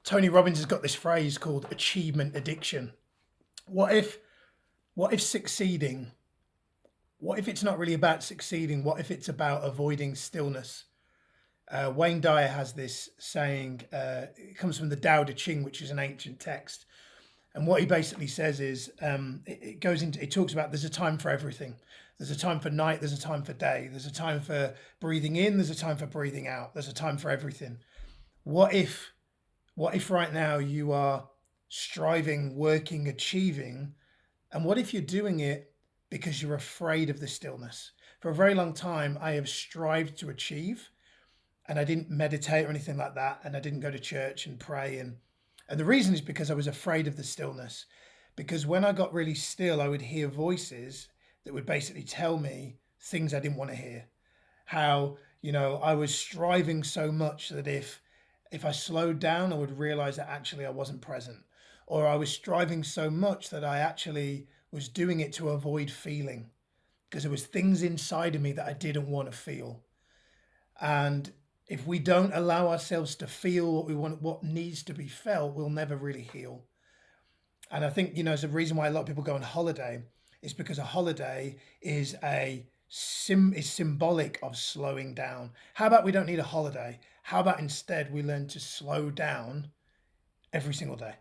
Tony Robbins has got this phrase called achievement addiction. What if what if succeeding, what if it's not really about succeeding? What if it's about avoiding stillness? Wayne Dyer has this saying, it comes from the Tao Te Ching, which is an ancient text. And what he basically says is, it goes into, it talks about there's a time for everything. There's a time for night, there's a time for day, there's a time for breathing in, there's a time for breathing out, there's a time for everything. What if, what if right now you are striving, working, achieving, and what if you're doing it because you're afraid of the stillness? For a very long time, I have strived to achieve, and I didn't meditate or anything like that, and I didn't go to church and pray, and the reason is because I was afraid of the stillness. Because when I got really still, I would hear voices that would basically tell me things I didn't want to hear. How, I was striving so much that if I slowed down, I would realize that actually I wasn't present. Or I was striving so much that I actually was doing it to avoid feeling, because there was things inside of me that I didn't want to feel. And if we don't allow ourselves to feel what we want, what needs to be felt, we'll never really heal. And I think, there's a reason why a lot of people go on holiday is because a holiday is is symbolic of slowing down. How about we don't need a holiday? How about instead we learn to slow down every single day?